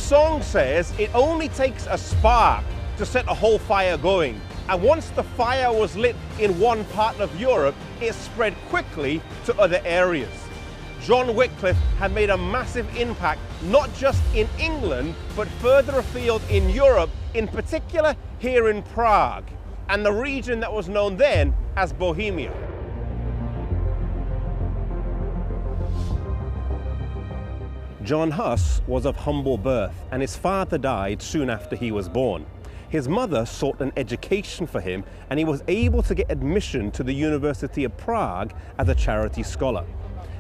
song says it only takes a spark to set a whole fire going. And once the fire was lit in one part of Europe, it spread quickly to other areas. John Wycliffe had made a massive impact, not just in England, but further afield in Europe, in particular here in Prague, and the region that was known then as Bohemia. John Huss was of humble birth, and his father died soon after he was born. His mother sought an education for him, and he was able to get admission to the University of Prague as a charity scholar.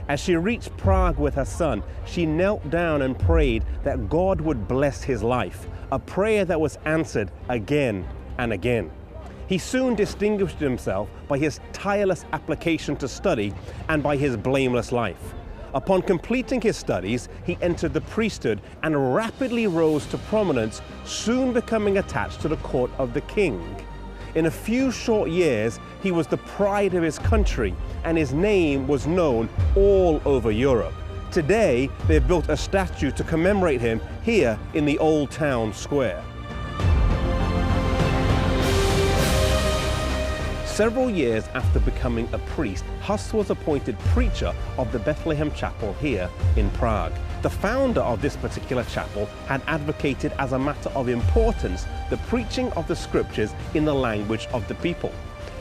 As she reached Prague with her son, she knelt down and prayed that God would bless his life, a prayer that was answered again and again. He soon distinguished himself by his tireless application to study and by his blameless life. Upon completing his studies, he entered the priesthood and rapidly rose to prominence, soon becoming attached to the court of the king. In a few short years, he was the pride of his country, and his name was known all over Europe. Today, they've built a statue to commemorate him here in the Old Town Square. Several years after becoming a priest, Huss was appointed preacher of the Bethlehem Chapel here in Prague. The founder of this particular chapel had advocated as a matter of importance the preaching of the scriptures in the language of the people.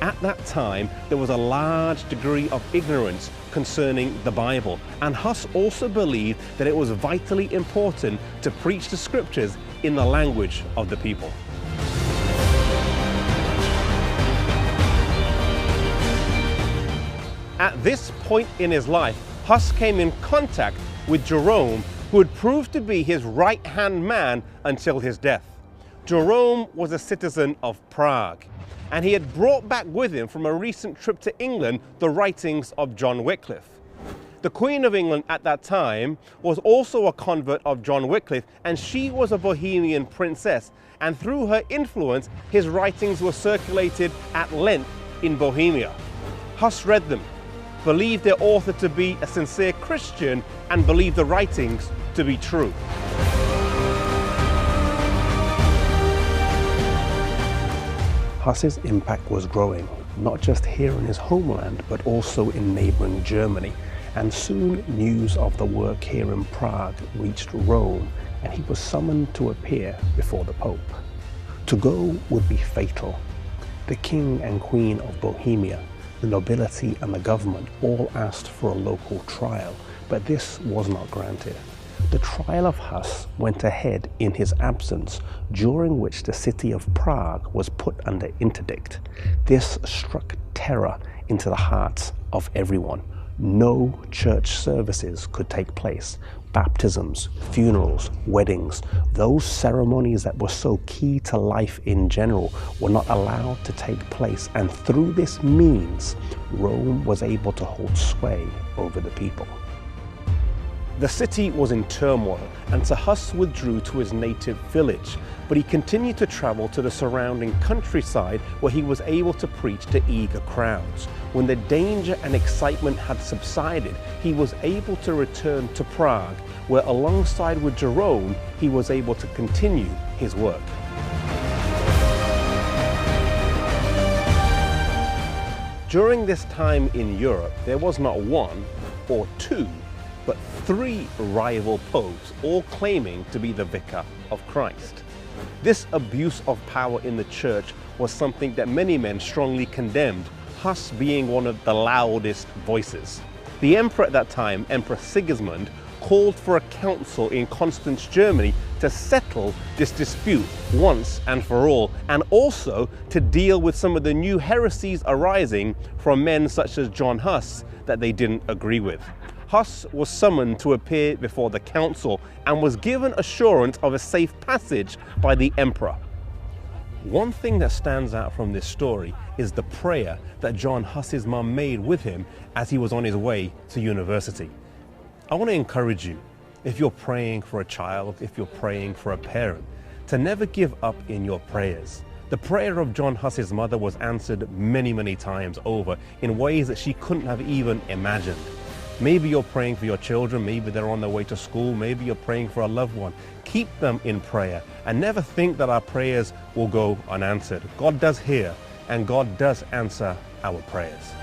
At that time, there was a large degree of ignorance concerning the Bible, and Huss also believed that it was vitally important to preach the scriptures in the language of the people. At this point in his life, Huss came in contact with Jerome, who would prove to be his right-hand man until his death. Jerome was a citizen of Prague, and he had brought back with him from a recent trip to England the writings of John Wycliffe. The Queen of England at that time was also a convert of John Wycliffe, and she was a Bohemian princess, and through her influence, his writings were circulated at length in Bohemia. Huss read them, believed their author to be a sincere Christian, and believed the writings to be true. Huss's impact was growing, not just here in his homeland, but also in neighboring Germany. And soon news of the work here in Prague reached Rome, and he was summoned to appear before the Pope. To go would be fatal. The King and Queen of Bohemia, the nobility and the government all asked for a local trial, but this was not granted. The trial of Huss went ahead in his absence, during which the city of Prague was put under interdict. This struck terror into the hearts of everyone. No church services could take place. Baptisms, funerals, weddings, those ceremonies that were so key to life in general were not allowed to take place, and through this means, Rome was able to hold sway over the people. The city was in turmoil, and so Huss withdrew to his native village, but he continued to travel to the surrounding countryside where he was able to preach to eager crowds. When the danger and excitement had subsided, he was able to return to Prague, where alongside with Jerome, he was able to continue his work. During this time in Europe, there was not one or two, but three rival popes, all claiming to be the vicar of Christ. This abuse of power in the church was something that many men strongly condemned, Huss being one of the loudest voices. The emperor at that time, Emperor Sigismund, called for a council in Constance, Germany, to settle this dispute once and for all, and also to deal with some of the new heresies arising from men such as John Huss that they didn't agree with. Huss was summoned to appear before the council and was given assurance of a safe passage by the emperor. One thing that stands out from this story is the prayer that John Huss's mum made with him as he was on his way to university. I want to encourage you, if you're praying for a child, if you're praying for a parent, to never give up in your prayers. The prayer of John Huss's mother was answered many, many times over in ways that she couldn't have even imagined. Maybe you're praying for your children, maybe they're on their way to school, maybe you're praying for a loved one. Keep them in prayer and never think that our prayers will go unanswered. God does hear and God does answer our prayers.